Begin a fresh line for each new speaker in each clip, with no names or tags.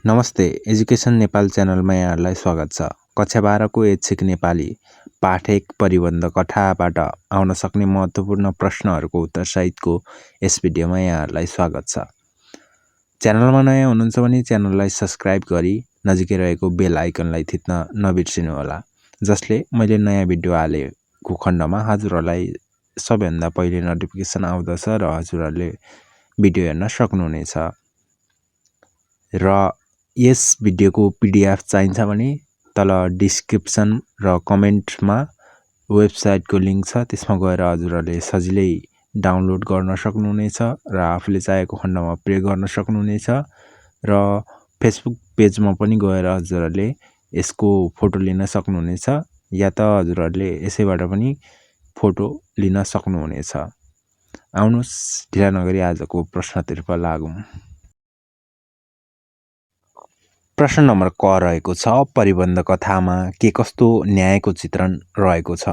नमस्ते एजुकेसन नेपाल च्यानलमा यहाँहरूलाई स्वागत छ। कक्षा 12 को ऐच्छिक नेपाली पाठ 1 परिबन्ध कथाबाट आउन सक्ने महत्त्वपूर्ण प्रश्नहरूको उत्तर सहितको यस भिडियोमा यहाँहरूलाई स्वागत छ। च्यानलमा नयाँ हुनुहुन्छ भने च्यानललाई सब्स्क्राइब गरी नजिकै रहेको बेल आइकनलाई थिच्न नबिर्सिनु होला, जसले मैले नयाँ भिडियो हालेको खण्डमा हजुरहरूलाई सबैभन्दा पहिले नोटिफिकेसन आउँदछ र हजुरहरूले भिडियो हेर्न सक्नुहुनेछ। र यस भिडियोको पीडीएफ चाहिन्छ भने तल डिस्क्रिप्सन र कमेन्टमा वेबसाइटको लिंक छ, त्यसमा गएर हजुरहरूले सजिलै डाउनलोड गर्न सक्नुहुनेछ र आफूले चाहेको खण्डमा प्ले गर्न सक्नुहुनेछ। र फेसबुक पेजमा पनि गएर हजुरहरूले यसको फोटो लिन सक्नुहुनेछ, या त हजुरहरूले यसैबाट पनि फोटो लिन सक्नुहुनेछ। आउनुस् ढिला नगरी आजको प्रश्नतर्फ लागौं। प्रश्न नम्बर क रहेको छ, परिबन्ध कथामा के कस्तो न्यायको चित्रण रहेको छ?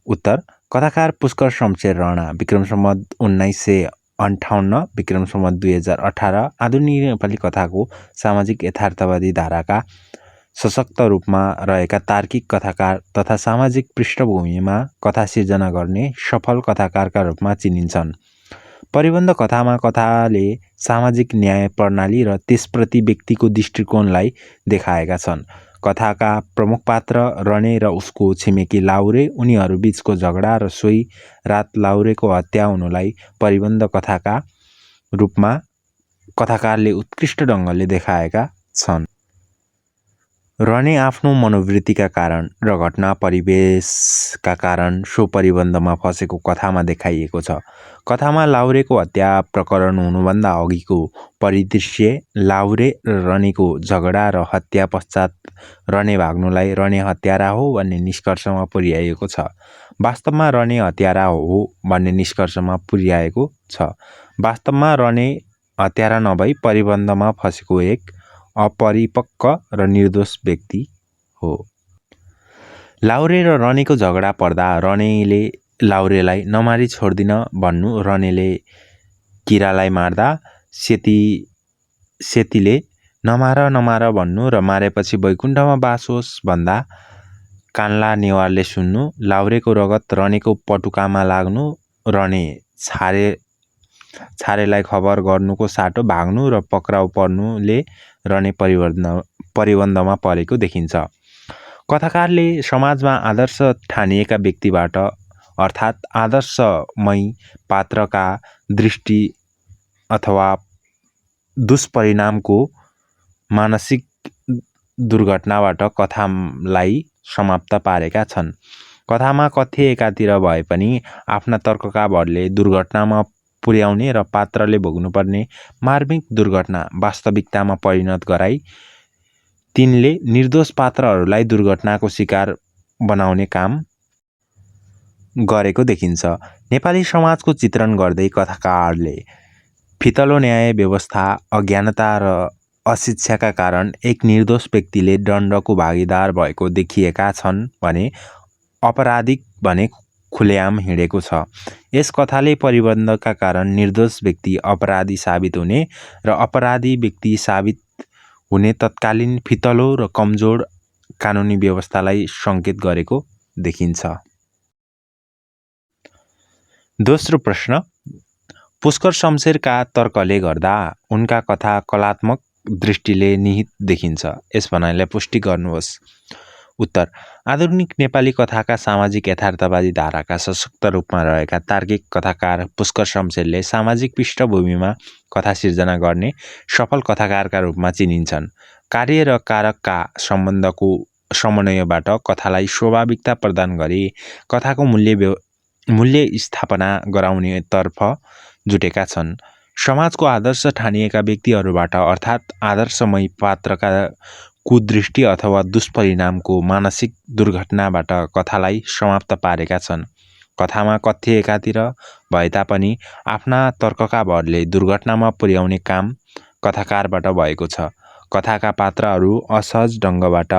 उत्तर, कथाकार पुष्कर शमशेर राणा विक्रम सम्वत 1958 विक्रम सम्वत 2018 आधुनिक नेपाली कथाको सामाजिक यथार्थवादी धाराका सशक्त रूपमा रहेका तार्किक कथाकार तथा सामाजिक पृष्ठभूमिमा कथा सिर्जना गर्ने सफल कथाकारका रूपमा चिनिन्छन्। परिबन्ध कथामा कथाले सामाजिक न्याय प्रणाली र त्यसप्रति व्यक्तिको दृष्टिकोणलाई देखाएका छन्। कथाका प्रमुख पात्र रने र उसको छिमेकी लाउरे, उनीहरू बीचको झगडा र सोही रात लाउरेको हत्या हुनुलाई परिबन्ध कथाका रूपमा कथाकारले उत्कृष्ट ढङ्गले देखाएका छन्। रने आफ्नो मनोवृत्तिका कारण र घटना परिवेशका कारण सो परिबन्धमा फसेको कथामा देखाइएको छ। कथामा लाउरेको हत्या प्रकरण हुनुभन्दा अघिको परिदृश्य, लाउरे र रनेको झगडा र हत्या पश्चात रने भाग्नुलाई रने हत्यारा हो भन्ने निष्कर्षमा पुर्याइएको छ। वास्तवमा रने हत्यारा हो भन्ने निष्कर्षमा पुर्याएको छ। वास्तवमा रने हत्यारा नभई परिबन्धमा फसेको एक अपरिपक्व र निर्दोष व्यक्ति हो। लाउरे र रनेको झगडा पर्दा रनेले लाउरेलाई नमारी छोड्दिन भन्नु, रनेले किरालाई मार्दा सेतीले नमार भन्नु र मारेपछि वैकुण्ठमा बास होस् भन्दा कान्ला नेवारले सुन्नु, लाउरेको रगत रनेको पटुकामा लाग्नु, रने छारेलाई खबर गर्नुको साटो भाग्नु र पक्राउ पर्नुले रने परिबन्धमा परेको देखिन्छ। कथाकारले समाजमा आदर्श ठानिएका व्यक्तिबाट अर्थात् आदर्शमय पात्रका दृष्टि अथवा दुष्परिणामको मानसिक दुर्घटनाबाट कथालाई समाप्त पारेका छन्। कथामा कथ्य एकातिर भए पनि आफ्ना तर्कका भरले दुर्घटनामा पुर्याउने र पात्रले भोग्नुपर्ने मार्मिक दुर्घटना वास्तविकतामा परिणत गराई तिनले निर्दोष पात्रहरूलाई दुर्घटनाको शिकार बनाउने काम गरेको देखिन्छ। नेपाली समाजको चित्रण गर्दै कथाकारले फितलो न्याय व्यवस्था, अज्ञानता र अशिक्षाका कारण एक निर्दोष व्यक्तिले दण्डको भागीदार भएको देखिएका छन् भने अपराधिक भने खुलेआम हिँडेको छ। यस कथाले परिबन्धका कारण निर्दोष व्यक्ति अपराधी साबित हुने र अपराधी व्यक्ति साबित हुने तत्कालीन फितलो र कमजोर कानुनी व्यवस्थालाई सङ्केत गरेको देखिन्छ। दोस्रो प्रश्न, पुष्कर शमशेरका तर्कले गर्दा उनका कथा कलात्मक दृष्टिले निहित देखिन्छ। यस भनाइलाई पुष्टि गर्नुहोस्। उत्तर, आधुनिक नेपाली कथाका सामाजिक यथार्थवादी धाराका सशक्त रूपमा रहेका तार्किक कथाकार पुष्कर शमशेरले सामाजिक पृष्ठभूमिमा कथा सिर्जना गर्ने सफल कथाकारका रूपमा चिनिन्छन्। कार्य र कारकका सम्बन्धको समन्वयबाट कथालाई स्वाभाविकता प्रदान गरी कथाको मूल्य स्थापना गराउनेतर्फ जुटेका छन्। समाजको आदर्श ठानिएका व्यक्तिहरूबाट अर्थात् आदर्शमय पात्रका कुदृष्टि अथवा दुष्परिणामको मानसिक दुर्घटनाबाट कथालाई समाप्त पारेका छन्। कथामा कथ्य एकातिर भए तापनि आफ्ना तर्कका भरले दुर्घटनामा पुर्याउने काम कथाकारबाट भएको छ। कथाका पात्रहरू असहज ढङ्गबाट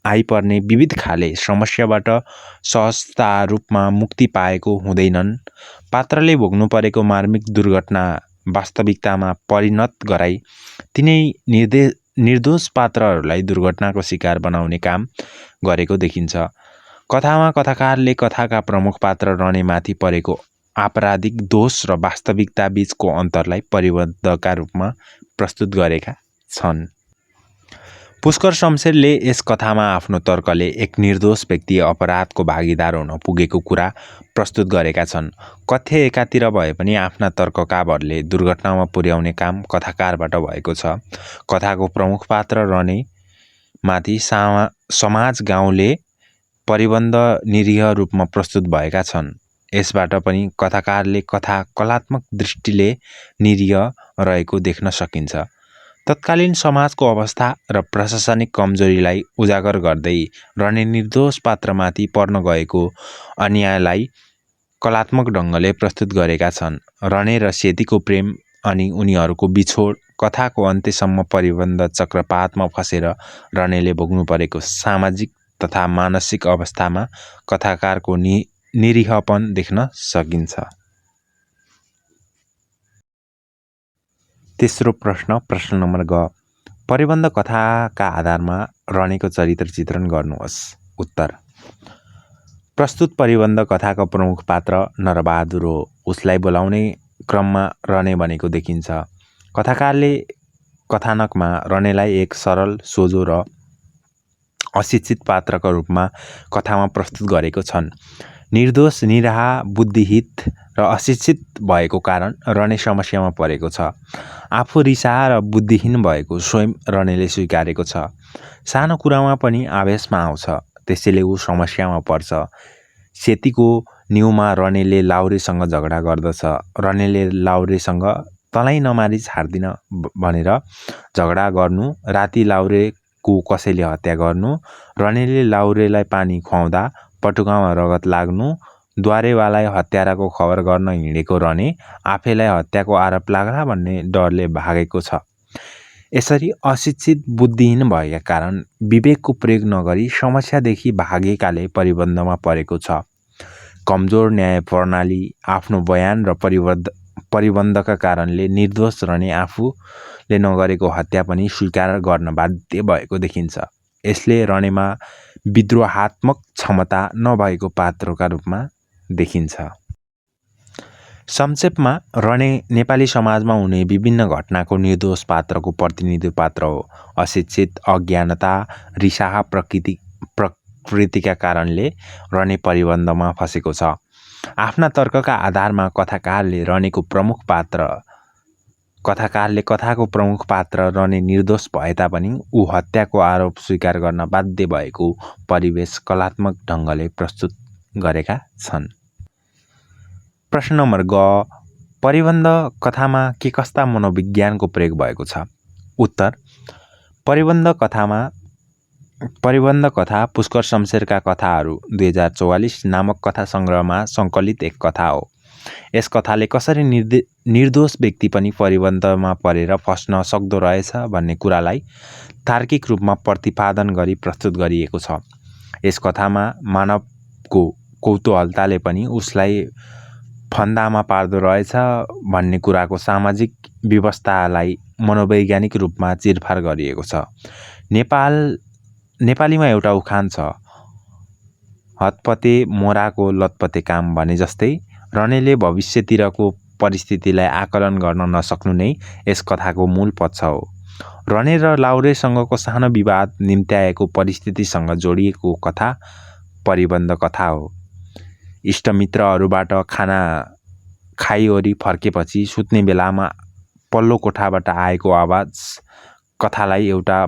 आइपर्ने विविध खाले समस्याबाट सहजता रूपमा मुक्ति पाएको हुँदैनन्। पात्रले भोग्नु परेको मार्मिक दुर्घटना वास्तविकतामा परिणत गराई तिनै निर्दोष पात्रहरूलाई दुर्घटनाको शिकार बनाउने काम गरेको देखिन्छ। कथामा कथाकारले कथाका प्रमुख पात्र रनेमाथि परेको आपराधिक दोष र वास्तविकता बीचको अन्तरलाई परिबद्धका रूपमा प्रस्तुत गरेका छन्। पुष्कर शमशेरले यस कथामा आफ्नो तर्कले एक निर्दोष व्यक्ति अपराधको भागीदार हुन पुगेको कुरा प्रस्तुत गरेका छन्। कथ्य एकातिर भए पनि आफ्ना तर्कका भरले दुर्घटनामा पुर्याउने काम कथाकारबाट भएको छ। कथाको प्रमुख पात्र रने माथि समाज गाउँले परिबन्ध निरीह रूपमा प्रस्तुत भएका छन्। यसबाट पनि कथाकारले कथा कलात्मक दृष्टिले निरीह रहेको देख्न सकिन्छ। तत्कालीन समाजको अवस्था र प्रशासनिक कमजोरीलाई उजागर गर्दै रने निर्दोष पात्रमाथि पर्न गएको अन्यायलाई कलात्मक ढङ्गले प्रस्तुत गरेका छन्। रने र सेतीको प्रेम अनि उनीहरूको बिछोड कथाको अन्त्यसम्म परिबन्ध चक्रपातमा फसेर रनेले भोग्नु परेको सामाजिक तथा मानसिक अवस्थामा कथाकारको निरीहपन देख्न सकिन्छ। तेस्रो प्रश्न नम्बर ग, परिबन्ध कथाका आधारमा रनेको चरित्र चित्रण गर्नुहोस्। उत्तर, प्रस्तुत परिबन्ध कथाको प्रमुख पात्र नरबहादुर हो। उसलाई बोलाउने क्रममा रने बनेको देखिन्छ। कथाकारले कथानकमा रनेलाई एक सरल, सोझो र अशिक्षित पात्रको रूपमा कथामा प्रस्तुत गरेको छन्। निर्दोष, निराहा, बुद्धिहीन र अशिक्षित भएको कारण रने समस्यामा परेको छ। आफू रिसाहा र बुद्धिहीन भएको स्वयं रनेले स्वीकारेको छ। सानो कुरामा पनि आवेशमा आउँछ, त्यसैले ऊ समस्यामा पर्छ। सेतीको न्युमा रनेले लाउरेसँग झगडा गर्दछ। रनेले लाउरेसँग तँलाई नमारी छाड्दिन भनेर झगडा गर्नु, राति लाउरेको कसैले हत्या गर्नु, रनेले लाउरेलाई पानी खुवाउँदा पटुकामा रगत लाग्नु, द्वारेवालाई हत्याराको खबर गर्न हिँडेको रने आफैलाई हत्याको आरोप लाग्ला भन्ने डरले भागेको छ। यसरी अशिक्षित, बुद्धिहीन भएका कारण विवेकको प्रयोग नगरी समस्यादेखि भागेकाले परिबन्धमा परेको छ। कमजोर न्याय प्रणाली, आफ्नो बयान र परिबन्धका कारणले निर्दोष रने आफूले नगरेको हत्या पनि स्वीकार गर्न बाध्य भएको देखिन्छ। यसले रनेमा विद्रोहात्मक क्षमता नभएको पात्रका रूपमा देखिन्छ। संक्षेपमा रने नेपाली समाजमा हुने विभिन्न घटनाको निर्दोष पात्रको प्रतिनिधि पात्र हो। अशिक्षित, अज्ञानता, रिसाहा प्रकृतिका कारणले रने परिबन्धमा फसेको छ। आफ्ना तर्कका आधारमा कथाकारले कथाको प्रमुख पात्र रने निर्दोष भए तापनि ऊ हत्याको आरोप स्वीकार गर्न बाध्य भएको परिवेश कलात्मक ढङ्गले प्रस्तुत गरेका छन्। प्रश्न नम्बर ग, परिबन्ध कथामा के कस्ता मनोविज्ञानको प्रयोग भएको छ? उत्तर, परिबन्ध कथा पुष्कर शमशेरका कथाहरू 2044 नामक कथा सङ्ग्रहमा सङ्कलित एक कथा हो। यस कथाले कसरी निर्दोष व्यक्ति पनि परिबन्धमा परेर फस्न सक्दो रहेछ भन्ने कुरालाई तार्किक रूपमा प्रतिपादन गरी प्रस्तुत गरिएको छ। यस कथामा मानवको कौतूहलताले पनि उसलाई फन्दामा पार्दो रहेछ भन्ने कुराको सामाजिक व्यवस्थालाई मनोवैज्ञानिक रूपमा चिरफार गरिएको छ। नेपालीमा एउटा उखान छ, हतपते मोराको लतपते काम भने जस्तै रनेले भविष्यतिरको परिस्थितिलाई आकलन गर्न नसक्नु नै यस कथाको मूल पक्ष हो। रने र लाउरेसँगको सानो विवाद निम्त्याएको परिस्थितिसँग जोडिएको कथा परिबन्ध कथा हो। इष्टमित्रहरूबाट खाना खाइवरी फर्केपछि सुत्ने बेलामा पल्लो कोठाबाट आएको आवाज कथालाई एउटा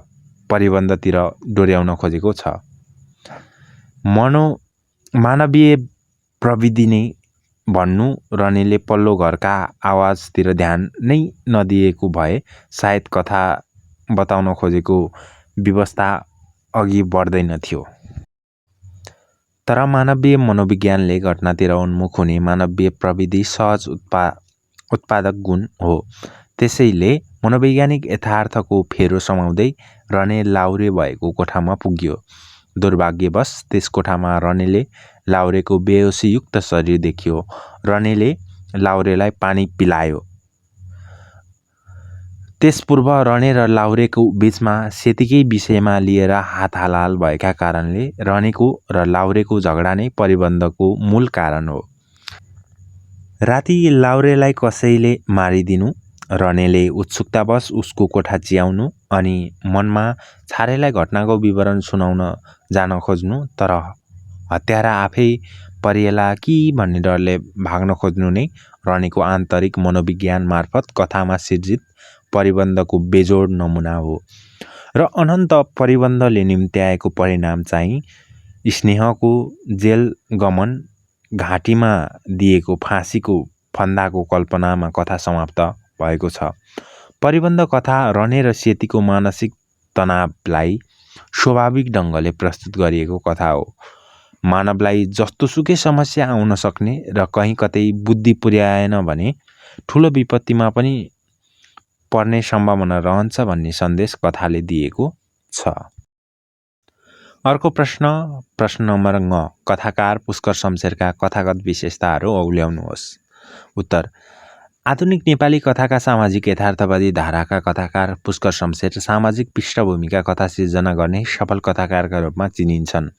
परिबन्धतिर डोर्याउन खोजेको छ। मानवीय प्रविधि नै भन्नु रनेले पल्लो घरका आवाजतिर ध्यान नै नदिएको भए सायद कथा बताउन खोजेको व्यवस्था अघि बढ्दैनथ्यो। तर मानवीय मनोविज्ञानले घटनातिर उन्मुख हुने मानवीय प्रविधि सहज उत्पादक गुण हो। त्यसैले मनोवैज्ञानिक यथार्थको फेरो समाउँदै रने लाउरे भएको कोठामा पुग्यो। दुर्भाग्यवश त्यस कोठामा रनेले लाउरेको बेहोसीयुक्त शरीर देखियो। रनेले लाउरेलाई पानी पिलायो। त्यसपूर्व रने र लाहुरेको बीचमा सेतीकै विषयमा लिएर हात हालहाल भएका कारणले रनेको र लाहुरेको झगडा नै परिबन्धको मूल कारण हो। राति लाहुरेलाई कसैले मारिदिनु, रनेले उत्सुकतावश उसको कोठा चियाउनु अनि मनमा छारेलाई घटनाको विवरण सुनाउन जान खोज्नु, तर हत्यारा आफै परिएला कि भन्ने डरले भाग्न खोज्नु नै रनेको आन्तरिक मनोविज्ञान मार्फत कथामा सिर्जित परिबन्धको बेजोड नमुना हो। र अनन्त परिबन्धले निम्त्याएको परिणाम चाहिँ स्नेहको जेल गमन, घाँटीमा दिएको फाँसीको फन्दाको कल्पनामा कथा समाप्त भएको छ। परिबन्ध कथा रने र सेतीको मानसिक तनावलाई स्वाभाविक ढङ्गले प्रस्तुत गरिएको कथा हो। मानवलाई जस्तोसुकै समस्या आउन सक्ने र कहीँ कतै बुद्धि पुर्याएन भने ठुलो विपत्तिमा पनि पर्ने सम्भावना रहन्छ भन्ने सन्देश कथाले दिएको छ। अर्को प्रश्न नम्बर ङ, कथाकार पुष्कर शमशेरका कथागत विशेषताहरू औल्याउनुहोस्। उत्तर, आधुनिक नेपाली कथाका सामाजिक यथार्थवादी धाराका कथाकार पुष्कर शमशेर सामाजिक पृष्ठभूमिका कथा सिर्जना गर्ने सफल कथाकारका रूपमा चिनिन्छन्।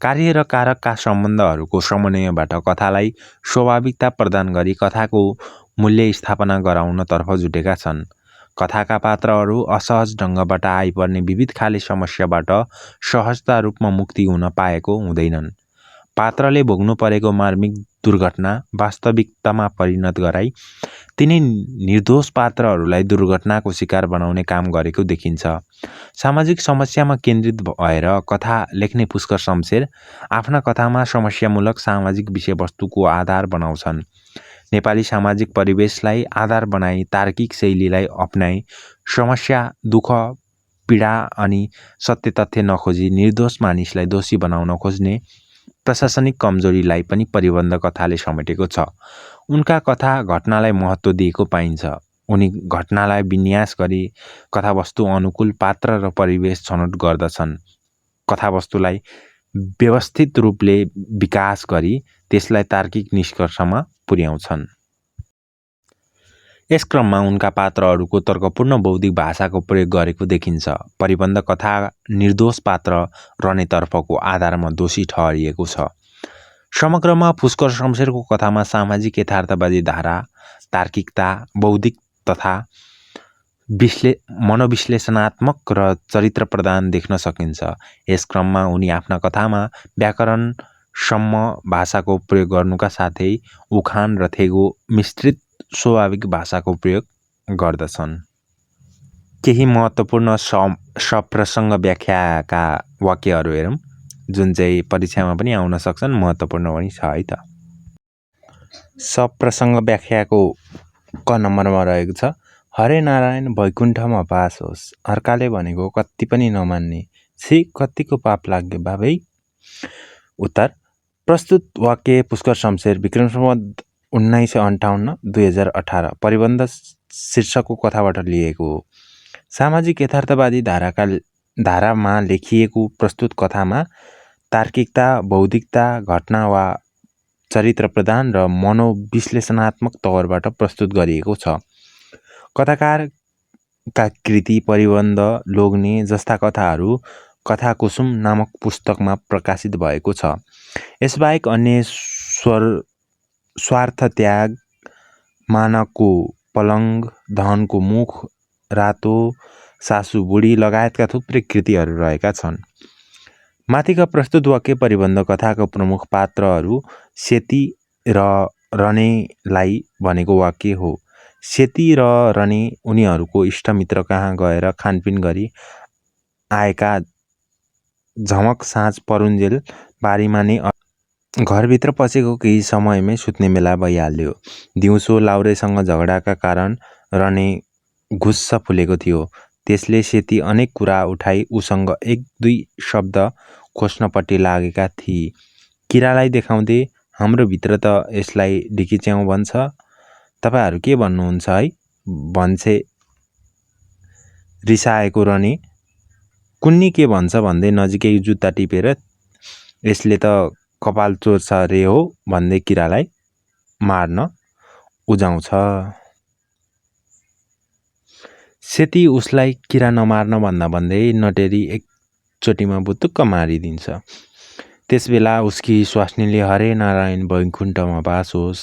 कार्य र कारकका सम्बन्धहरूको समन्वयबाट कथालाई स्वाभाविकता प्रदान गरी कथाको मूल्य स्थापना गराउनतर्फ जुटेका छन्। कथाका पात्रहरू असहज ढङ्गबाट आइपर्ने विविध खाले समस्याबाट सहजता रूपमा मुक्ति हुन पाएको हुँदैनन्। पात्रले भोग्नु परेको मार्मिक दुर्घटना वास्तविकतामा परिणत गराई तिनै निर्दोष पात्रहरूलाई दुर्घटनाको शिकार बनाउने काम गरेको देखिन्छ। सामाजिक समस्यामा केन्द्रित भएर कथा लेख्ने पुष्कर शमशेर आफ्ना कथामा समस्यामूलक सामाजिक विषयवस्तुको आधार बनाउँछन्। नेपाली सामाजिक परिवेशलाई आधार बनाई तार्किक शैलीलाई अपनाई समस्या, दुःख, पीडा अनि सत्य तथ्य नखोजी निर्दोष मानिसलाई दोषी बनाउन खोज्ने प्रशासनिक कमजोरीलाई पनि परिबन्ध कथाले समेटेको छ। उनका कथा घटनालाई महत्त्व दिएको पाइन्छ। उनी घटनालाई विन्यास गरी कथावस्तु अनुकूल पात्र र परिवेश छनौट गर्दछन्। कथावस्तुलाई व्यवस्थित रूपले विकास गरी त्यसलाई तार्किक निष्कर्षमा पुर्याउँछन्। यस क्रममा उनका पात्रहरूको तर्कपूर्ण बौद्धिक भाषाको प्रयोग गरेको देखिन्छ। परिबन्ध कथा निर्दोष पात्र रनेतर्फको आधारमा दोषी ठहरिएको छ। समग्रमा पुष्कर शमशेरको कथामा सामाजिक यथार्थवादी धारा, तार्किकता, बौद्धिक तथा मनोविश्लेषणात्मक र चरित्र प्रदान देख्न सकिन्छ। यस क्रममा उनी आफ्ना कथामा व्याकरणसम्म भाषाको प्रयोग गर्नुका साथै उखान र थेगो मिश्रित स्वाभाविक भाषाको प्रयोग गर्दछन्। केही महत्त्वपूर्ण सप्रसङ्ग व्याख्याका वाक्यहरू हेरौँ, जुन चाहिँ परीक्षामा पनि आउन सक्छन्, महत्त्वपूर्ण पनि छ है त। सप्रसङ्ग व्याख्याको क नम्बरमा रहेको छ, हरे नारायण वैकुण्ठमा बास होस्। अर्काले भनेको कति पनि नमान्ने, छी कतिको पाप लाग्यो बाबै। उत्तर, प्रस्तुत वाक्य पुष्कर शमशेर विक्रम सम्वत 1958 2018 परिबन्ध शीर्षकको कथाबाट लिएको हो। सामाजिक यथार्थवादी धारामा लेखिएको प्रस्तुत कथामा तार्किकता, बौद्धिकता, घटना वा चरित्र प्रदान र मनोविश्लेषणात्मक तौरबाट प्रस्तुत गरिएको छ। कथाकारका कृति परिबन्ध लोग्ने जस्ता कथाहरू कथाकुसुम नामक पुस्तकमा प्रकाशित भएको छ। यसबाहेक अन्य स्वार्थ त्याग, मानको पलङ, धनको मुख, रातो सासु बुढी लगायतका थुप्रै कृतिहरू रहेका छन्। माथिका प्रस्तुत वाक्य परिबन्ध कथाको प्रमुख पात्रहरू सेती र रनेलाई भनेको वाक्य हो। सेती र रने उनीहरूको इष्टमित्र कहाँ गएर खानपिन गरी आएका झमक साँझ परुन्जेल बारीमा नै घरभित्र पसेको केही समयमै सुत्ने बेला भइहाल्यो। दिउँसो लाहुरेसँग झगडाका कारण रने गुस्सा फुलेको थियो। त्यसले सेती अनेक कुरा उठाई उसँग एक दुई शब्द खोज्नपट्टि लागेका थिए। किरालाई देखाउँदै, हाम्रो भित्र त यसलाई ढिकिच्याउ भन्छ, तपाईहरू के भन्नुहुन्छ है भन्छे रिसाएको रने कुन्नी के भन्छ भन्दै नजिकै जुत्ता टिपेर यसले त कपाल चोर्छ रे हो भन्दै किरालाई मार्न उजाउँछ। सेती उसलाई किरा नमार्न भन्दा भन्दै नटेरी एकचोटिमा बुतुक्क मारिदिन्छ। त्यसबेला उसकी स्वास्नीले हरे नारायण वैकुण्ठमा बास होस्,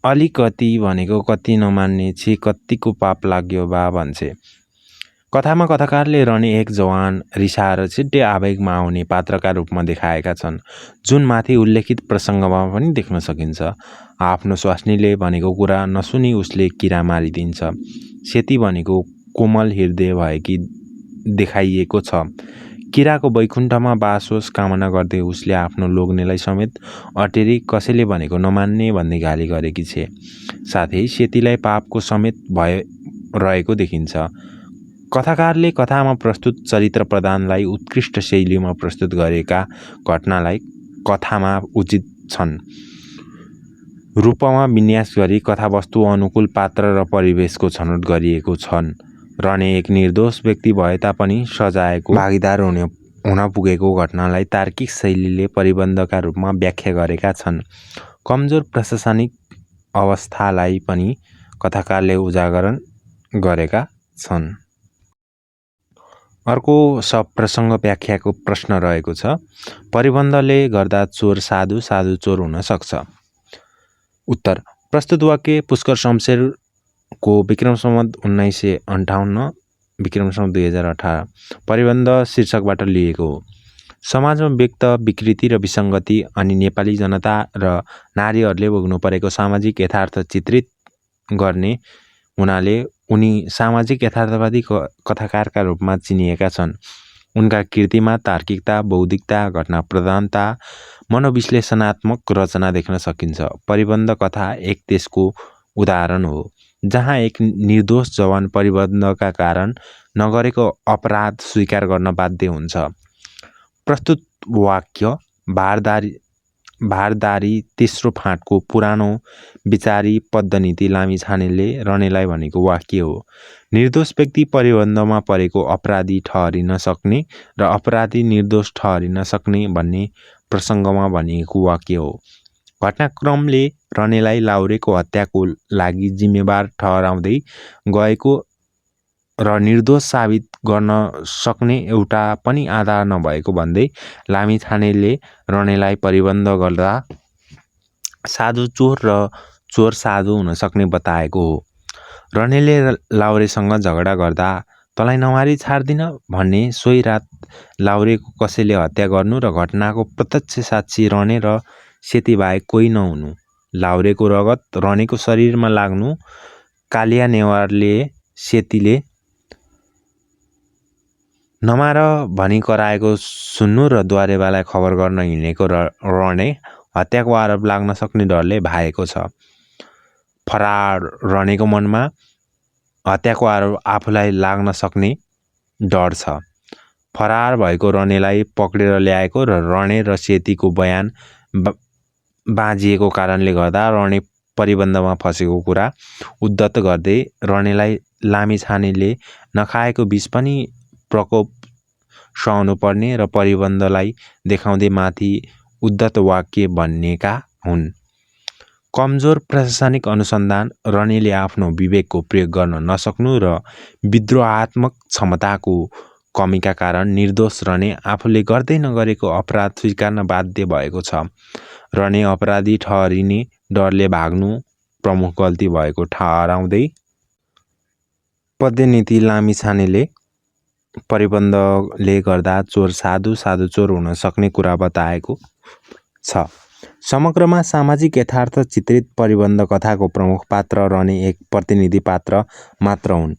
अलिकति भनेको कति नमान्ने छि, कतिको पाप लाग्यो बा भन्छे। कथामा कथाकारले रने एक जवान रिसाएर छिट्टै आवेगमा आउने पात्रका रूपमा देखाएका छन्, जुन माथि उल्लेखित प्रसङ्गमा पनि देख्न सकिन्छ। आफ्नो स्वास्नीले भनेको कुरा नसुनी उसले किरा मारिदिन्छ। सेती भनेको कोमल हृदय भएकी देखाइएको छ। किराको वैकुण्ठमा बास होस् कामना गर्दै उसले आफ्नो लोग्नेलाई समेत अटेरी कसैले भनेको नमान्ने भन्दै गाली गरेकी छे। साथै सेतीलाई पापको समेत भय रहेको देखिन्छ। कथाकारले कथामा प्रस्तुत चरित्र प्रधानलाई उत्कृष्ट शैलीमा प्रस्तुत गरेका घटनालाई कथामा उचित छन् रूपमा विन्यास गरी कथावस्तु अनुकूल पात्र र परिवेशको छनौट गरिएको छन्। रने एक निर्दोष व्यक्ति भए तापनि सजायको भागीदार हुन पुगेको घटनालाई तार्किक शैलीले परिबन्धका रूपमा व्याख्या गरेका छन्। कमजोर प्रशासनिक अवस्थालाई पनि कथाकारले उजागर गरेका छन्। अर्को प्रसङ्ग व्याख्याको प्रश्न रहेको छ, परिबन्धले गर्दा चोर साधु, साधु चोर हुन सक्छ? उत्तर, प्रस्तुत वाक्य पुष्कर शमशेरको विक्रम सम्वत 1958 विक्रम सम्वत 2018 परिबन्ध शीर्षकबाट लिएको हो। समाजमा व्यक्त विकृति र विसङ्गति अनि नेपाली जनता र नारीहरूले भोग्नु परेको सामाजिक यथार्थ चित्रित गर्ने हुनाले उनी सामाजिक यथार्थवादी कथाकारका रूपमा चिनिएका छन्। उनका कृतिमा तार्किकता, बौद्धिकता, घटना प्रधानता, मनोविश्लेषणात्मक रचना देख्न सकिन्छ। परिबन्ध कथा एक त्यसको उदाहरण हो, जहाँ एक निर्दोष जवान परिबन्धका कारण नगरेको अपराध स्वीकार गर्न बाध्य हुन्छ। प्रस्तुत वाक्य भारदारी तेस्रो फाँटको पुरानो विचारी पद्धनीति लामिछानेले रनेलाई भनेको वाक्य हो। निर्दोष व्यक्ति परिबन्धमा परेको अपराधी ठहरिन सक्ने र अपराधी निर्दोष ठहरिन सक्ने भन्ने प्रसङ्गमा भनिएको वाक्य हो। घटनाक्रमले रनेलाई लाउरेको हत्याको लागि जिम्मेवार ठहराउँदै गएको र निर्दोष साबित गर्न सक्ने एउटा पनि आधार नभएको भन्दै लामिछानेले रनेलाई परिबन्ध गर्दा साधु चोर र चोर साधु हुन सक्ने बताएको हो। रनेले लाउरेसँग झगडा गर्दा तँलाई नमारी छाड्दिन भन्ने सोही रात लाउरेको कसैले हत्या गर्नु र घटनाको प्रत्यक्ष साक्षी रने र सेतीबाहेक कोही नहुनु, लाउरेको रगत रनेको शरीरमा लाग्नु, कालिया नेवारले सेतीले नमार भनी कराएको सुन्नु र द्वारेबालाई खबर गर्न हिँडेको रने हत्याको आरोप लाग्न सक्ने डरले भागेको छ। फरार रनेको मनमा हत्याको आरोप आफूलाई लाग्न सक्ने डर छ। फरार भएको रनेलाई पक्रेर ल्याएको र रने र सेतीको बयान बाँझिएको कारणले गर्दा रने परिबन्धमा फसेको कुरा उद्धत गर्दै रनेलाई लामिछानेले नखाएको विष पनि प्रकोप सहनु पर्ने र परिबन्धलाई देखाउँदै माथि उद्धत वाक्य बन्नेका हुन्। कमजोर प्रशासनिक अनुसन्धान, रनेले आफ्नो विवेकको प्रयोग गर्न नसक्नु र विद्रोहात्मक क्षमताको कमीका कारण निर्दोष रने आफूले गर्दै नगरेको अपराध स्वीकार्न बाध्य भएको छ। रने अपराधी ठहरिने डरले भाग्नु प्रमुख गल्ती भएको ठहराउँदै पद्धनीति लामिछानेले परिबन्धले गर्दा चोर साधु, साधु चोर हुन सक्ने कुरा बताएको छ। समग्रमा सामाजिक यथार्थ चित्रित परिबन्ध कथाको प्रमुख पात्र रने एक प्रतिनिधि पात्र मात्र हुन्।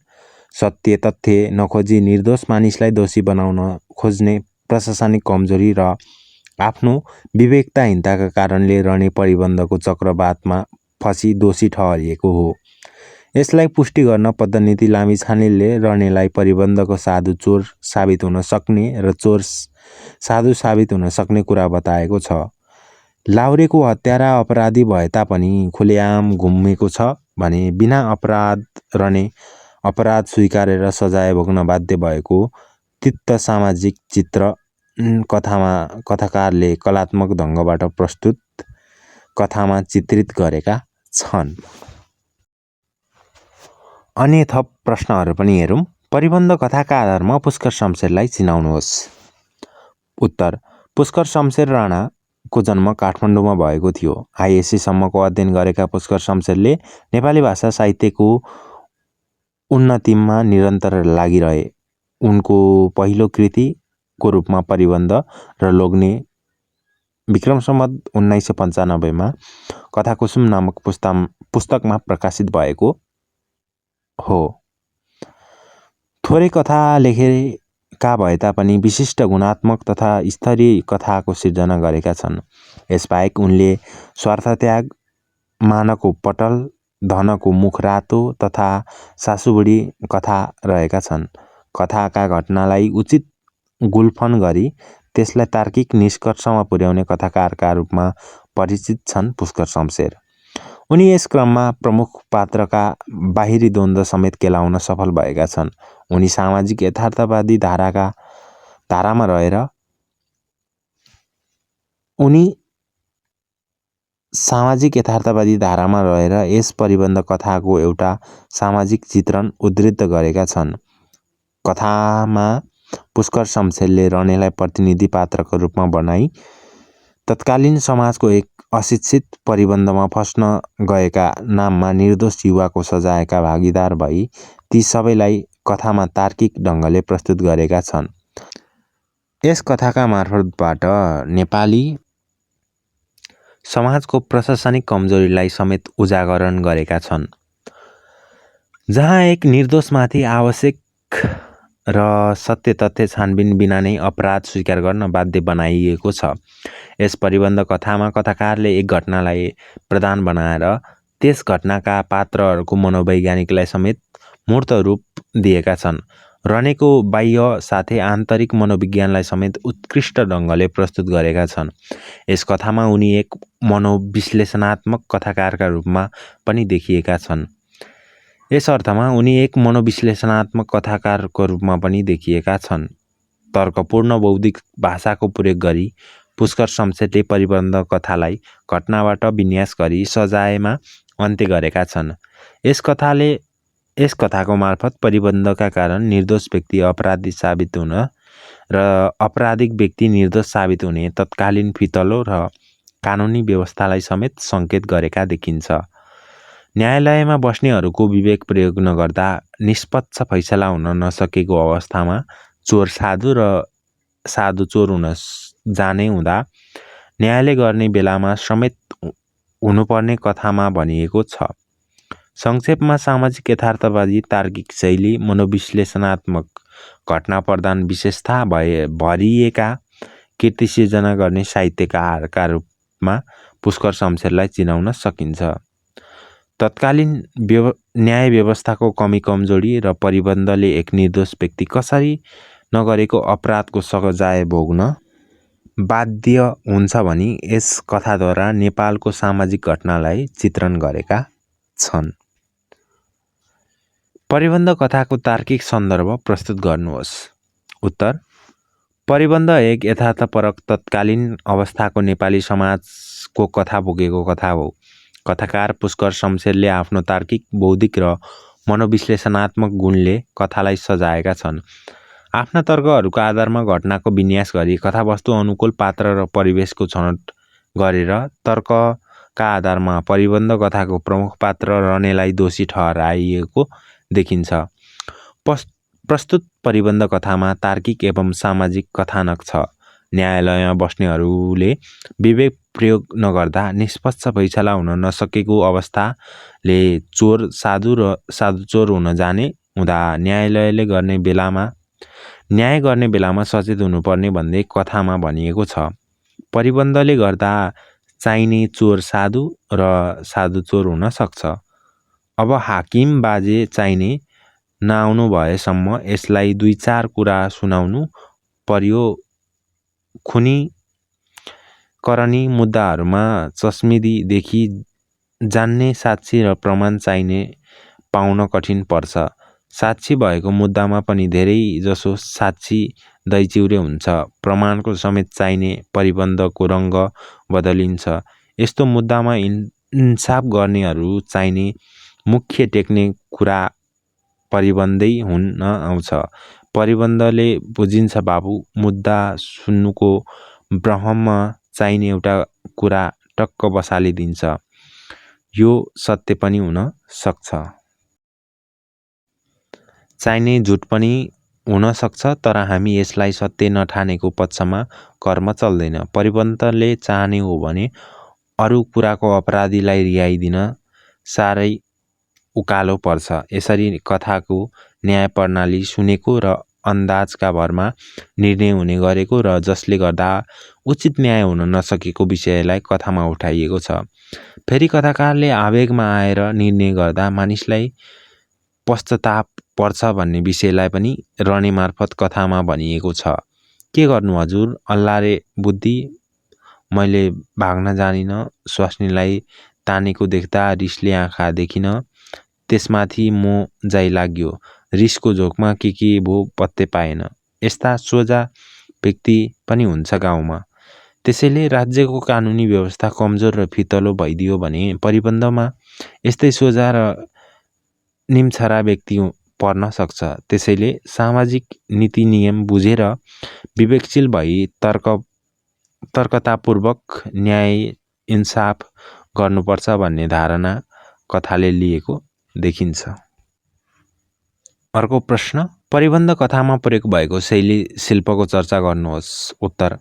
सत्य तथ्य नखोजी निर्दोष मानिसलाई दोषी बनाउन खोज्ने प्रशासनिक कमजोरी र आफ्नो विवेकताहीनताका कारणले रने परिबन्धको चक्रवातमा फसी दोषी ठहरिएको हो। यसलाई पुष्टि गर्न पद्धनीति लामिछानेले रनेलाई परिबन्धको साधु चोर साबित हुन सक्ने र चोर साधु साबित हुन सक्ने कुरा बताएको छ। लाउरेको हत्यारा अपराधी भए तापनि खुलेआम घुमेको छ भने बिना अपराध रने अपराध स्वीकारेर सजाय भोग्न बाध्य भएको तिक्त सामाजिक चित्र कथामा कथाकारले कलात्मक ढङ्गबाट प्रस्तुत कथामा चित्रित गरेका छन्। अन्य थप प्रश्नहरू पनि हेरौँ। परिबन्ध कथाका आधारमा पुष्कर शमशेरलाई चिनाउनुहोस्। उत्तर: पुष्कर शमशेर राणाको जन्म काठमाडौँमा भएको थियो। आइएससीसम्मको अध्ययन गरेका पुष्कर शमशेरले नेपाली भाषा साहित्यको उन्नतिमा निरन्तर लागिरहे। उनको पहिलो कृतिको रूपमा परिबन्ध र लोग्ने विक्रम सम्वत 1995 कथाकुसुम नामक पुस्तकमा प्रकाशित भएको हो। थोरै कथा लेखेका भए तापनि विशिष्ट गुणात्मक तथा स्तरीय कथाको सिर्जना गरेका छन्। यसबाहेक उनले स्वार्थत्याग, मानको पटल, धनको मुख रातो तथा सासुबुढी कथा रहेका छन्। कथाका घटनालाई उचित गुल्फन गरी त्यसलाई तार्किक निष्कर्षमा पुर्याउने कथाकारका रूपमा परिचित छन् पुष्कर शमशेर। उनी यस क्रममा प्रमुख पात्रका बाहिरी द्वन्द्व समेत केलाउन सफल भएका छन्। उनी सामाजिक यथार्थवादी धारामा रहेर यस परिबन्ध कथाको एउटा सामाजिक चित्रण उद्धृत गरेका छन्। कथामा पुष्कर शमशेरले रनेलाई प्रतिनिधि पात्रको रूपमा बनाई तत्कालीन समाजको एक अशिक्षित परिबन्धमा फस्न गएका नाममा निर्दोष युवाको सजायका भागीदार भई ती सबैलाई कथामा तार्किक ढङ्गले प्रस्तुत गरेका छन्। यस कथाका मार्फतबाट नेपाली समाजको प्रशासनिक कमजोरीलाई समेत उजागरण गरेका छन्, जहाँ एक निर्दोषमाथि आवश्यक र सत्य तथ्य छानबिन बिना नै अपराध स्वीकार गर्न बाध्य बनाइएको छ। यस परिबन्ध कथामा कथाकारले एक घटनालाई प्रधान बनाएर त्यस घटनाका पात्रहरूको मनोवैज्ञानिकलाई समेत मूर्त रूप दिएका छन्। रनेको बाह्य साथै आन्तरिक मनोविज्ञानलाई समेत उत्कृष्ट ढङ्गले प्रस्तुत गरेका छन्। यस कथामा उनी एक मनोविश्लेषणात्मक कथाकारका रूपमा पनि देखिएका छन्। यस अर्थमा उनी एक मनोविश्लेषणात्मक कथाकारको रूपमा पनि देखिएका छन्। तर्कपूर्ण बौद्धिक भाषाको प्रयोग गरी पुष्कर शमशेरले परिबन्ध कथालाई घटनाबाट विन्यास गरी सजायमा अन्त्य गरेका छन्। यस कथाको मार्फत परिबन्धका कारण निर्दोष व्यक्ति अपराधी साबित हुन र अपराधिक व्यक्ति निर्दोष साबित हुने तत्कालीन फितलो र कानुनी व्यवस्थालाई समेत सङ्केत गरेका देखिन्छ। न्यायालयमा बस्नेहरूको विवेक प्रयोग नगर्दा निष्पक्ष फैसला हुन नसकेको अवस्थामा चोर साधु र साधु चोर हुन जाने हुँदा न्यायले गर्ने बेलामा समेत हुनुपर्ने कथामा भनिएको छ। संक्षेपमा सामाजिक यथार्थवादी तार्किक शैली, मनोविश्लेषणात्मक घटना प्रधान विशेषता भरिएका कृति सिर्जना गर्ने साहित्यकारका रूपमा पुष्कर शमशेरलाई चिनाउन सकिन्छ। तत्कालीन न्याय व्यवस्थाको कमी कमजोरी र परिबन्धले एक निर्दोष व्यक्ति कसरी नगरेको अपराधको सजाय भोग्न बाध्य हुन्छ भनी यस कथाद्वारा नेपालको सामाजिक घटनालाई चित्रण गरेका छन्। परिबन्ध कथाको तार्किक सन्दर्भ प्रस्तुत गर्नुहोस्। उत्तर: परिबन्ध एक यथार्थपरक तत्कालीन अवस्थाको नेपाली समाजको कथा बोकेको कथा हो। कथाकार पुष्कर शमशेरले आफ्नो तार्किक, बौद्धिक र मनोविश्लेषणात्मक गुणले कथालाई सजाएका छन्। आफ्ना तर्कहरूको आधारमा घटनाको विन्यास गरी कथावस्तु अनुकूल पात्र र परिवेशको छनौट गरेर तर्कका आधारमा परिबन्ध कथाको प्रमुख पात्र रनेलाई दोषी ठहराइएको देखिन्छ। प्रस्तुत परिबन्ध कथामा तार्किक एवं सामाजिक कथानक छ। न्यायालयमा बस्नेहरूले विवेक प्रयोग नगर्दा निष्पक्ष फैसला हुन नसकेको अवस्थाले चोर साधु र साधु चोर हुन जाने हुँदा न्याय गर्ने बेलामा सचेत हुनुपर्ने भन्दै कथामा भनिएको छ। परिबन्धले गर्दा चाहिने चोर साधु र साधु चोर हुन सक्छ। अब हाकिम बाजे चाहिने नआउनु भएसम्म यसलाई 2-4 कुरा सुनाउनु पर्यो। खुनी करनी मुद्दाहरूमा चस्मिदीदेखि जान्ने साक्षी र प्रमाण चाहिने पाउन कठिन पर्छ। साक्षी भएको मुद्दामा पनि धेरै जसो साक्षी दैचिउरे हुन्छ। प्रमाणको समेत चाहिने परिबन्धको रङ्ग बदलिन्छ। यस्तो मुद्दामा इन्साफ गर्नेहरू चाहिने मुख्य टेक्ने कुरा परिबन्धै हुन आउँछ। परिबन्धले बुझिन्छ बाबु, मुद्दा सुन्नुको ब्रह्ममा चाहिने एउटा कुरा टक्क बसालिदिन्छ। यो सत्य पनि हुन सक्छ, चाहिने झुट पनि हुन सक्छ, तर हामी यसलाई सत्य नठानेको पक्षमा कर्म चल्दैन। परिबन्धले चाहने हो भने अरू कुराको अपराधीलाई रिहाई दिन साह्रै उकालो पर्छ। यसरी कथाको न्याय प्रणाली सुनेको र अन्दाजका भरमा निर्णय हुने गरेको र जसले गर्दा उचित न्याय हुन नसकेको विषयलाई कथामा उठाइएको छ। फेरि कथाकारले आवेगमा आएर निर्णय गर्दा मानिसलाई पश्चाताप पर्छ भन्ने विषयलाई पनि रने मार्फत कथामा भनिएको छ। के गर्नु हजुर, अल्लाहले बुद्धि, मैले भाग्न जानिन, स्वास्नीलाई तानेको देख्दा रिसले आँखा देखिन, त्यसमाथि म जाइ लाग्यो, रिसको झोकमा के भो पत्ते पाएन। यस्ता सोझा व्यक्ति पनि हुन्छ गाउँमा। त्यसैले राज्यको कानुनी व्यवस्था कमजोर र फितलो भइदियो भने परिबन्धमा यस्तै सोझा र निम्छरा व्यक्ति पर्न सक्छ। त्यसैले सामाजिक नीति नियम बुझेर विवेकशील भई तर्कतापूर्वक न्याय इन्साफ गर्नुपर्छ भन्ने धारणा कथाले लिएको देखिन्छ। अर्को प्रश्न, परिबन्ध कथामा प्रयोग भएको शैली शिल्पको चर्चा गर्नुहोस्। उत्तर,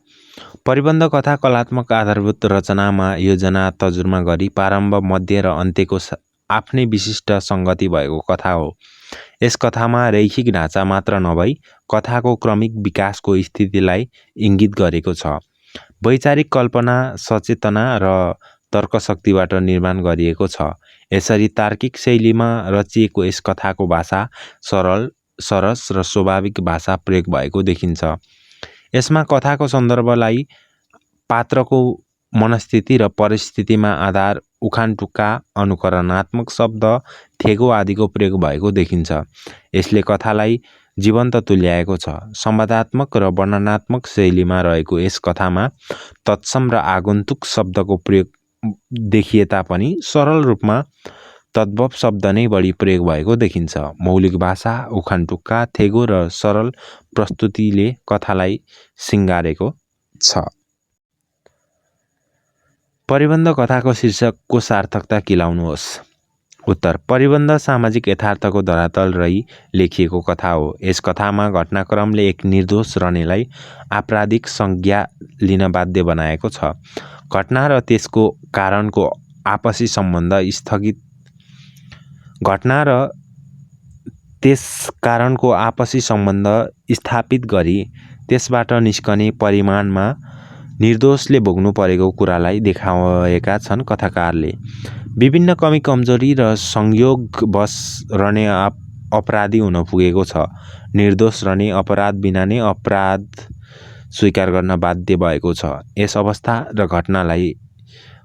परिबन्ध कथा कलात्मक आधारभूत रचनामा योजना तर्जुमा गरी प्रारम्भ, मध्य र अन्त्यको आफ्नै विशिष्ट सङ्गति भएको कथा हो। यस कथामा रैखिक ढाँचा मात्र नभई कथाको क्रमिक विकासको स्थितिलाई इङ्गित गरेको छ। वैचारिक कल्पना, सचेतना र तर्कशक्तिबाट निर्माण गरिएको छ। यसरी तार्किक शैलीमा रचिएको यस कथाको भाषा सरल, सरस र स्वाभाविक भाषा प्रयोग भएको देखिन्छ। यसमा कथाको सन्दर्भलाई पात्रको मनस्थिति र परिस्थितिमा आधार, उखान टुक्का, अनुकरणात्मक शब्द, थेगो आदिको प्रयोग भएको देखिन्छ। यसले कथालाई जीवन्त तुल्याएको छ। संवादात्मक र वर्णनात्मक शैलीमा रहेको यस कथामा तत्सम र आगन्तुक शब्दको प्रयोग देखिए तापनि सरल रूपमा तद्भव शब्द नै बढी प्रयोग भएको देखिन्छ। मौलिक भाषा, उखान टुक्का, थेगो र सरल प्रस्तुतिले कथालाई सिँगारेको छ। परिबन्ध कथाको शीर्षकको सार्थकता केलाउनुहोस्। उत्तर, परिबन्ध सामाजिक यथार्थको धरातल रही लेखिएको कथा हो। यस कथामा घटनाक्रमले एक निर्दोष रनेलाई आपराधिक संज्ञा लिन बाध्य बनाएको छ। घटना र त्यसको कारणको आपसी सम्बन्ध स्थापित गरी त्यसबाट निस्कने परिणाममा निर्दोषले भोग्नु परेको कुरालाई देखाएका छन् कथाकारले। विभिन्न कमी कमजोरी र संयोगवश रने अपराधी हुन पुगेको छ। निर्दोष रने अपराध बिना नै अपराध स्वीकार गर्न बाध्य भएको छ। यस अवस्था र घटनालाई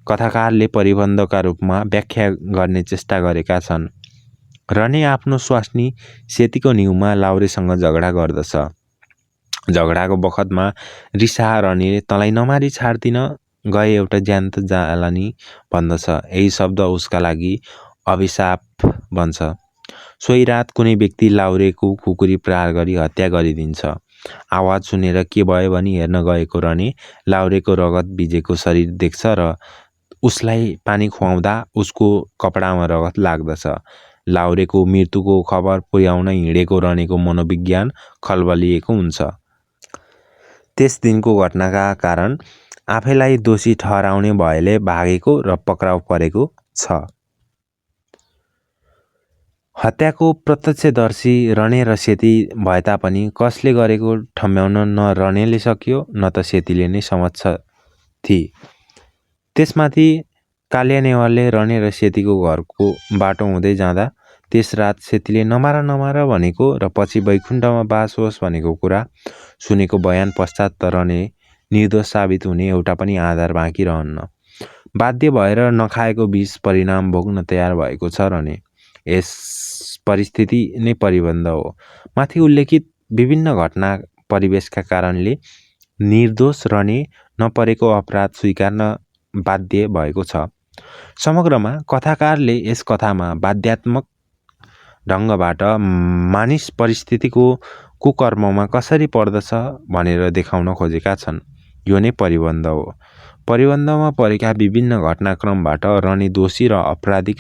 कथाकारले परिबन्धका रूपमा व्याख्या गर्ने चेष्टा गरेका छन्। रने आफ्नो स्वास्नी सेतीको न्युमा लाउरेसँग झगडा गर्दछ। झगडाको बखतमा रिसा रनेले तँलाई नमारी छाड्दिन गए एउटा ज्यान्त जालानी भन्दछ। यही शब्द उसका लागि अभिशाप बन्छ। सोही रात कुनै व्यक्ति लाउरेको खुकुरी प्रहार गरी हत्या गरिदिन्छ। आवाज सुनेर के भयो भनी हेर्न गएको रने लाउरेको रगत भिजेको शरीर देख्छ र उसलाई पानी खुवाउँदा उसको कपडामा रगत लाग्दछ। लाउरेको मृत्युको खबर पुर्याउन हिँडेको रनेको मनोविज्ञान खलबलिएको हुन्छ। त्यस दिनको घटनाका कारण आफैलाई दोषी ठहराउने भयले भागेको र पक्राउ परेको छ। हत्याको प्रत्यक्षदर्शी रने र सेती भए तापनि कसले गरेको ठम्ब्याउन न रनेले सक्यो न त सेतीले नै समझथी। त्यसमाथि कालिया नेवारले रने र सेतीको घरको बाटो हुँदै जाँदा त्यस रात सेतीले नमार भनेको र पछि वैकुण्ठमा बास होस् भनेको कुरा सुनेको बयान पश्चात रने निर्दोष साबित हुने एउटा पनि आधार बाँकी रहन्न। बाध्य भएर नखाएको विष परिणाम भोग्न तयार भएको छ रने। यस परिस्थिति नै परिबन्ध हो। माथि उल्लेखित विभिन्न घटना परिवेशका कारणले निर्दोष रने नपरेको अपराध स्वीकार्न बाध्य भएको छ। समग्रमा कथाकारले यस कथामा ढङ्गबाट मानिस परिस्थितिको कुकर्ममा कसरी पर्दछ भनेर देखाउन खोजेका छन्। यो नै परिबन्ध हो। परिबन्धमा परेका विभिन्न घटनाक्रमबाट रहने दोषी र आपराधिक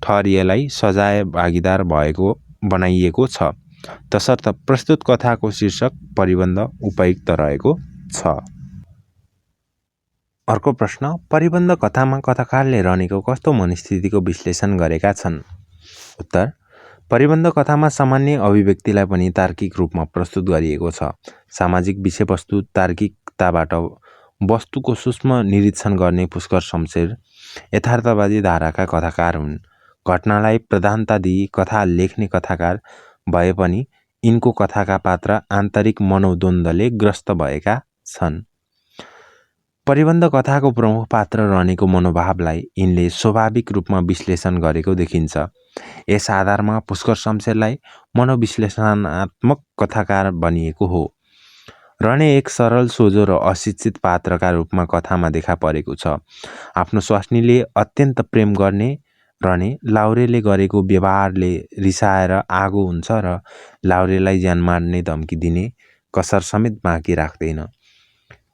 ठहरिएलाई सजाय भागीदार भएको बनाइएको छ, तसर्थ प्रस्तुत कथाको शीर्षक परिबन्ध उपयुक्त रहेको छ। अर्को प्रश्न, परिबन्ध कथामा कथाकारले रहनेको कस्तो मनस्थितिको विश्लेषण गरेका छन्? उत्तर, परिबन्ध कथामा सामान्य अभिव्यक्तिलाई पनि तार्किक रूपमा प्रस्तुत गरिएको छ। सामाजिक विषयवस्तु तार्किकताबाट वस्तुको सूक्ष्म निरीक्षण गर्ने पुष्कर शमशेर यथार्थवादी धाराका कथाकार हुन्। घटनालाई प्रधानता दिई कथा लेख्ने कथाकार भए पनि यिनको कथाका पात्र आन्तरिक मनोद्वन्द्वले ग्रस्त भएका छन्। परिबन्ध कथाको प्रमुख पात्र रहनेको मनोभावलाई यिनले स्वाभाविक रूपमा विश्लेषण गरेको देखिन्छ। यस आधारमा पुष्कर शमशेरलाई मनोविश्लेषणात्मक कथाकार भनिएको हो। रहने एक सरल, सोझो र अशिक्षित पात्रका रूपमा कथामा देखा परेको छ। आफ्नो स्वास्नीले अत्यन्त प्रेम गर्ने रहने लाउरेले गरेको व्यवहारले रिसाएर आगो हुन्छ र लाउरेलाई ज्यान मार्ने धम्की दिने कसर समेत बाँकी राख्दैन।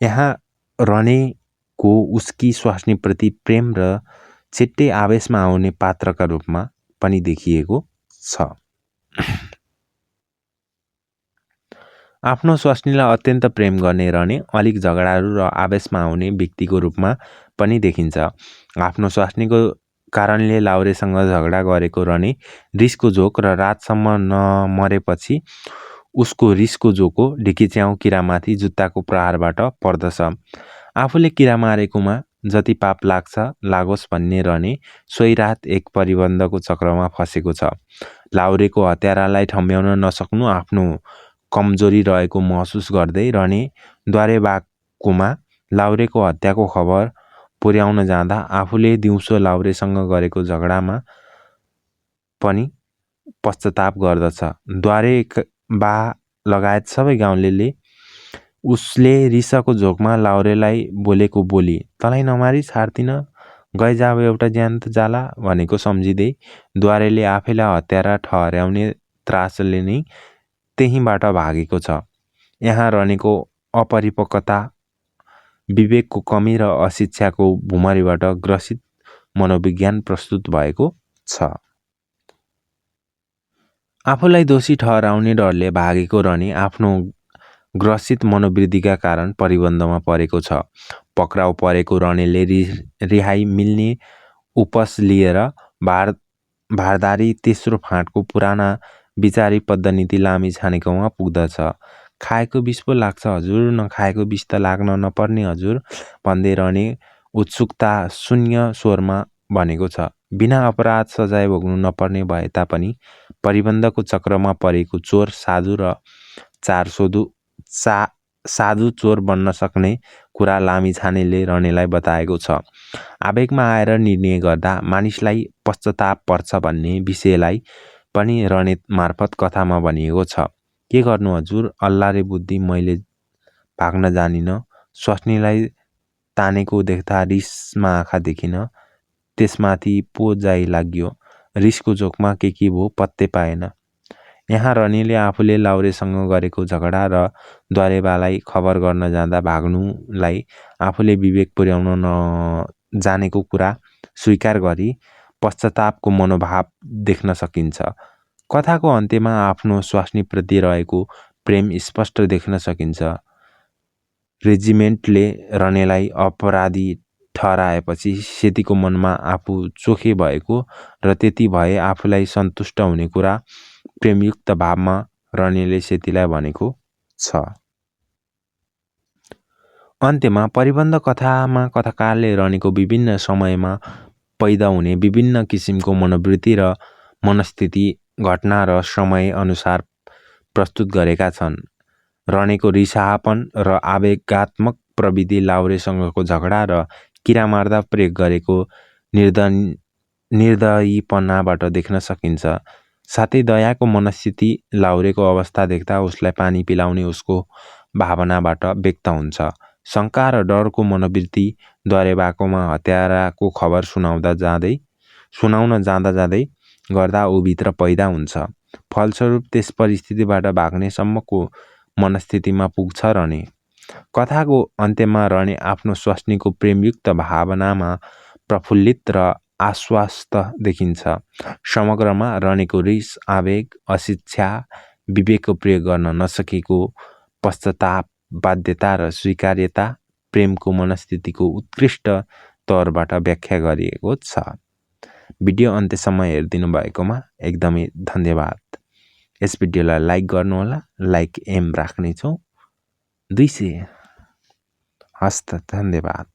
यहाँ रहनेको उसकी स्वास्नीप्रति प्रेम र छिट्टै आवेशमा आउने पात्रका रूपमा पनि देखिएको छ। आफ्नो स्वास्नीलाई अत्यन्त प्रेम गर्ने रहने अलिक झगडालु र आवेशमा आउने व्यक्तिको रूपमा पनि देखिन्छ। आफ्नो स्वास्नीको कारणले लाउरेसँग झगडा गरेको रहने रिसको झोक र रातसम्म नमरेपछि उसको रिसको झोको ढिकिच्याउ किरामाथि जुत्ताको प्रहारबाट पर्दछ। आफूले किरा मारेकोमा जति पाप लाग्छ लागोस् भन्ने रहने सोही रात एक परिबन्धको चक्रमा फसेको छ। लाउरेको हत्यारालाई ठम्ब्याउन नसक्नु आफ्नो कमजोरी रहेको महसुस गर्दै रहने द्वारेबाकोमा लाउरेको हत्याको खबर पुर्याउन जाँदा आफूले दिउँसो लाउरेसँग गरेको झगडामा पनि पश्चाताप गर्दछ। द्वारेबा लगायत सबै गाउँलेले उसले रिसको झोकमा लाउरेलाई बोलेको बोली "तँलाई नमारी छाड्दिन, गए जाब एउटा ज्यान त जाला" भनेको सम्झिँदै द्वारेले आफैलाई हत्यारा ठहर्याउने त्रासले नै त्यहीँबाट भागेको छ। यहाँ रहनेको अपरिपक्वता, विवेकको कमी र अशिक्षाको भुमरीबाट ग्रसित मनोविज्ञान प्रस्तुत भएको छ। आफूलाई दोषी ठहराउने डरले भागेको रहने आफ्नो ग्रसित मनोवृत्तिका कारण परिबन्धमा परेको छ। पक्राउ परेको रहनेले रिहाई मिल्ने उपस लिएर भारदारी तेस्रो फाँटको पुराना विचारी पद्धति लामी छानेकोमा पुग्दछ। "खाएको विष पो लाग्छ हजुर, नखाएको विष त लाग्न नपर्ने हजुर" भन्दै रहने उत्सुकता शून्य स्वरमा भनेको छ। बिना अपराध सजाय भोग्नु नपर्ने भए तापनि परिबन्धको चक्रमा परेको चोर साधु चोर बन्न सक्ने कुरा लामिछानेले रहनेलाई बताएको छ। आवेगमा आएर निर्णय गर्दा मानिसलाई पश्चाताप पर्छ भन्ने विषयलाई पनि रहने मार्फत कथामा भनिएको छ। "के गर्नु हजुर, अल्ला रे बुद्धि, मैले भाग्न जानिन, स्वास्नीलाई तानेको देख्दा रिसमा आँखा देखिन, त्यसमाथि पो जाइ लाग्यो, रिसको झोकमा के भो पत्तै पाएन" यहाँ रहनेले आफूले लाउरेसँग गरेको झगडा र द्वारेबालाई खबर गर्न जाँदा भाग्नुलाई आफूले विवेक पुर्याउन नजानेको कुरा स्वीकार गरी पश्चातापको मनोभाव देख्न सकिन्छ। कथाको अन्त्यमा आफ्नो स्वास्नीप्रति रहेको प्रेम स्पष्ट देख्न सकिन्छ। रेजिमेन्टले रहनेलाई अपराधी ठहराएपछि सेतीको मनमा आफू चोखे भएको र त्यति भए आफूलाई सन्तुष्ट हुने कुरा प्रेमयुक्त भावमा रहनेले सेतीलाई भनेको छ। अन्त्यमा परिबन्ध कथामा कथाकारले रहनेको विभिन्न समयमा पैदा हुने विभिन्न किसिमको मनोवृत्ति र मनस्थिति घटना र समय अनुसार प्रस्तुत गरेका छन्। रहनेको रिसाहापन र आवेगात्मक प्रविधि लाउरेसँगको झगडा र किरा मार्दा प्रयोग गरेको निर्दयीपनाबाट देख्न सकिन्छ। साथै दयाको मनस्थिति लाउरेको अवस्था देख्दा उसलाई पानी पिलाउने उसको भावनाबाट व्यक्त हुन्छ। शङ्का र डरको मनोवृत्ति द्वारेबाकोमा हत्याराको खबर सुनाउन जाँदा जाँदै गर्दा ऊभित्र पैदा हुन्छ। फलस्वरूप त्यस परिस्थितिबाट भाग्नेसम्मको मनस्थितिमा पुग्छ रने। कथाको अन्त्यमा रने आफ्नो स्वास्नीको प्रेमयुक्त भावनामा प्रफुल्लित र आश्वस्त देखिन्छ। समग्रमा रनेको रिस, आवेग, अशिक्षा, विवेकको प्रयोग गर्न नसकेको पश्चाताप, बाध्यता र स्वीकार्यता प्रेमको मनस्थितिको उत्कृष्ट तौरबाट व्याख्या गरिएको छ। भिडियो अन्त्यसम्म हेरिदिनु भएकोमा एकदमै धन्यवाद। यस भिडियोलाई लाइक गर्नुहोला, लाइक एम राख्नेछौँ 200। हस्त, धन्यवाद।